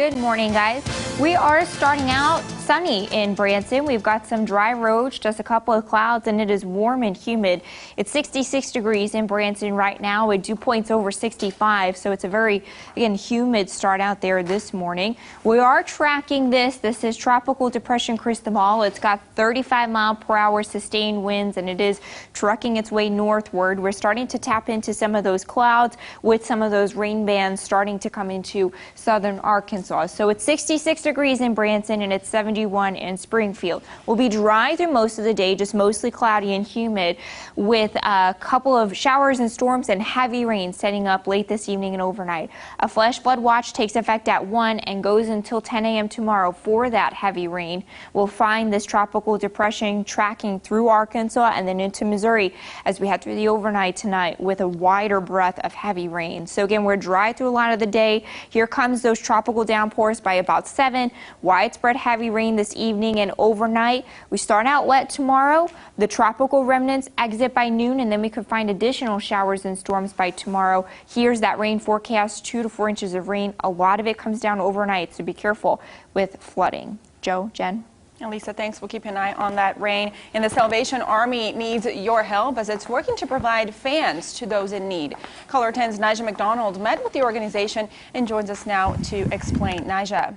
Good morning, guys. We are starting out sunny in Branson. We've got some dry roads, just a couple of clouds, and it is warm and humid. It's 66 degrees in Branson right now with dew points over 65, so it's a very, again, humid start out there this morning. We are tracking this. This is Tropical Depression Cristobal. It's got 35-mile-per-hour sustained winds, and it is trucking its way northward. We're starting to tap into some of those clouds with some of those rain bands starting to come into southern Arkansas. So it's 66 degrees in Branson and it's 71 in Springfield. We'll be dry through most of the day, just mostly cloudy and humid with a couple of showers and storms and heavy rain setting up late this evening and overnight. A flash flood watch takes effect at 1 and goes until 10 a.m. tomorrow for that heavy rain. We'll find this tropical depression tracking through Arkansas and then into Missouri as we head through the overnight tonight with a wider breadth of heavy rain. So again, we're dry through a lot of the day. Here comes those tropical downpours by about 7. Widespread heavy rain this evening and overnight. We start out wet tomorrow. The tropical remnants exit by noon, and then we could find additional showers and storms by tomorrow. Here's that rain forecast, 2 to 4 inches of rain. A lot of it comes down overnight, so be careful with flooding. Joe, Jen. And Lisa, thanks. We'll keep an eye on that rain. And the Salvation Army needs your help as it's working to provide fans to those in need. Caller 10's Nija McDonald met with the organization and joins us now to explain. Nija.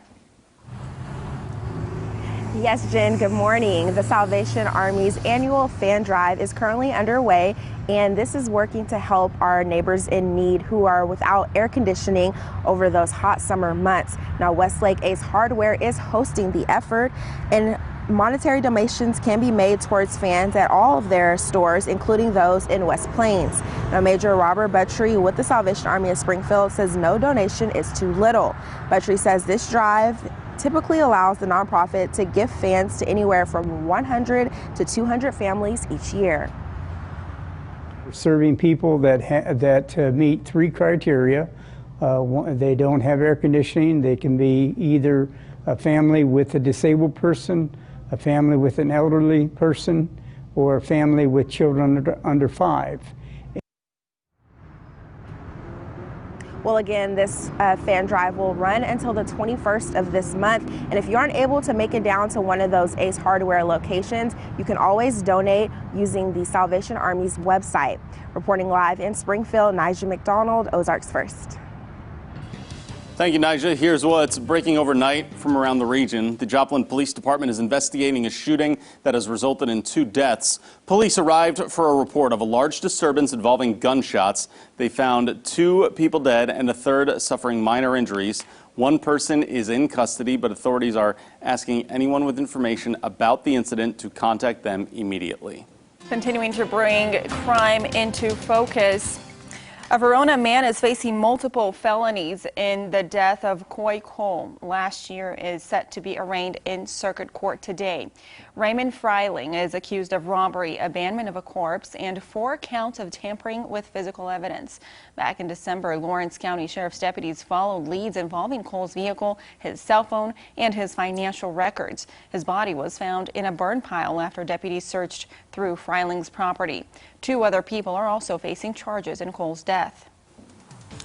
Yes, Jen, good morning. The Salvation Army's annual fan drive is currently underway, and this is working to help our neighbors in need who are without air conditioning over those hot summer months. Now, Westlake Ace Hardware is hosting the effort, and monetary donations can be made towards fans at all of their stores, including those in West Plains. Now, Major Robert Buttry with the Salvation Army of Springfield says no donation is too little. Buttry says this drive typically allows the nonprofit to gift fans to anywhere from 100 to 200 families each year. We're serving people that meet 3 criteria. They don't have air conditioning. They can be either a family with a disabled person, a family with an elderly person, or a family with children under 5. Well, again, this fan drive will run until the 21st of this month. And if you aren't able to make it down to one of those Ace Hardware locations, you can always donate using the Salvation Army's website. Reporting live in Springfield, Nija McDonald, Ozarks First. Thank you, Nija. Here's what's breaking overnight from around the region. The Joplin Police Department is investigating a shooting that has resulted in 2 deaths. Police arrived for a report of a large disturbance involving gunshots. They found 2 people dead and a third suffering minor injuries. 1 person is in custody, but authorities are asking anyone with information about the incident to contact them immediately. Continuing to bring crime into focus. A Verona man is facing multiple felonies in the death of Coy Cole last year is set to be arraigned in circuit court today. Raymond Freiling is accused of robbery, abandonment of a corpse, and 4 counts of tampering with physical evidence. Back in December, Lawrence County Sheriff's deputies followed leads involving Cole's vehicle, his cell phone, and his financial records. His body was found in a burn pile after deputies searched through Freiling's property. 2 other people are also facing charges in Cole's death.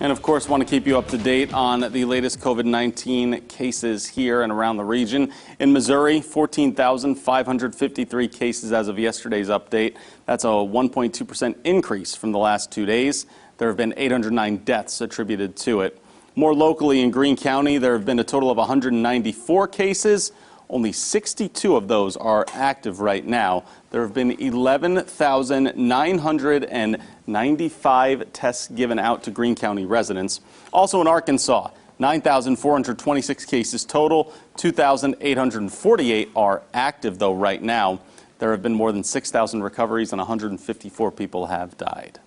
And of course, want to keep you up to date on the latest COVID-19 cases here and around the region. In Missouri, 14,553 cases as of yesterday's update. That's a 1.2% increase from the last 2 days. There have been 809 deaths attributed to it. More locally in Greene County, there have been a total of 194 cases. Only 62 of those are active right now. There have been 11,995 tests given out to Greene County residents. Also in Arkansas, 9,426 cases total. 2,848 are active, though, right now. There have been more than 6,000 recoveries and 154 people have died.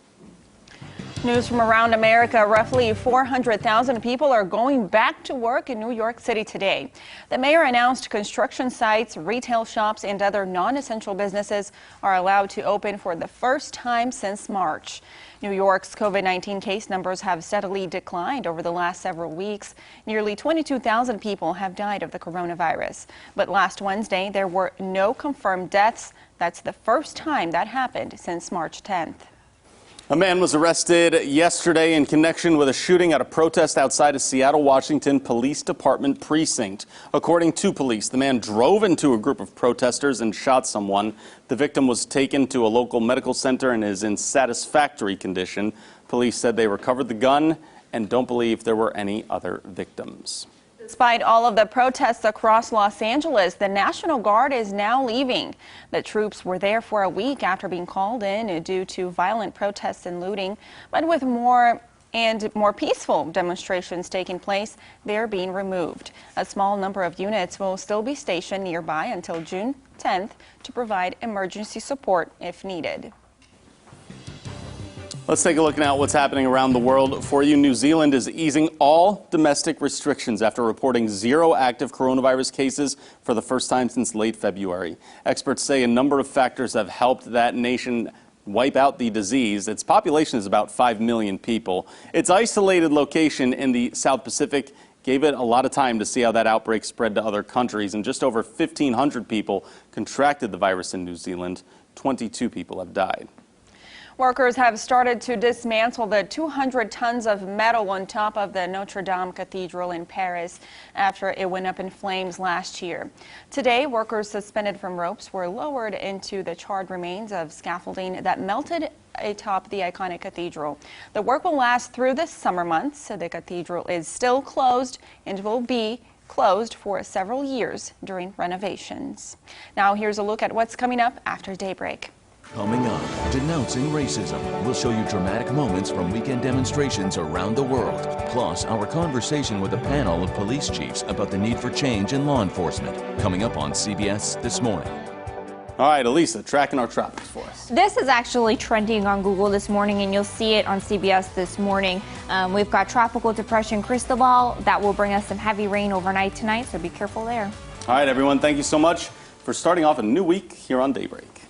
News from around America. Roughly 400,000 people are going back to work in New York City today. The mayor announced construction sites, retail shops, and other non-essential businesses are allowed to open for the first time since March. New York's COVID-19 case numbers have steadily declined over the last several weeks. Nearly 22,000 people have died of the coronavirus. But last Wednesday, there were no confirmed deaths. That's the first time that happened since March 10th. A man was arrested yesterday in connection with a shooting at a protest outside a Seattle, Washington Police Department precinct. According to police, the man drove into a group of protesters and shot someone. The victim was taken to a local medical center and is in satisfactory condition. Police said they recovered the gun and don't believe there were any other victims. Despite all of the protests across Los Angeles, the National Guard is now leaving. The troops were there for a week after being called in due to violent protests and looting. But with more peaceful demonstrations taking place, they're being removed. A small number of units will still be stationed nearby until June 10th to provide emergency support if needed. Let's take a look now at what's happening around the world for you. New Zealand is easing all domestic restrictions after reporting 0 active coronavirus cases for the first time since late February. Experts say a number of factors have helped that nation wipe out the disease. Its population is about 5 million people. Its isolated location in the South Pacific gave it a lot of time to see how that outbreak spread to other countries, and just over 1,500 people contracted the virus in New Zealand. 22 people have died. Workers have started to dismantle the 200 tons of metal on top of the Notre Dame Cathedral in Paris after it went up in flames last year. Today, workers suspended from ropes were lowered into the charred remains of scaffolding that melted atop the iconic cathedral. The work will last through the summer months. The cathedral is still closed and will be closed for several years during renovations. Now here's a look at what's coming up after daybreak. Coming up, denouncing racism. We'll show you dramatic moments from weekend demonstrations around the world. Plus, our conversation with a panel of police chiefs about the need for change in law enforcement. Coming up on CBS This Morning. All right, Elisa, tracking our tropics for us. This is actually trending on Google this morning, and you'll see it on CBS This Morning. We've got Tropical Depression Cristobal that will bring us some heavy rain overnight tonight, so be careful there. All right, everyone, thank you so much for starting off a new week here on Daybreak.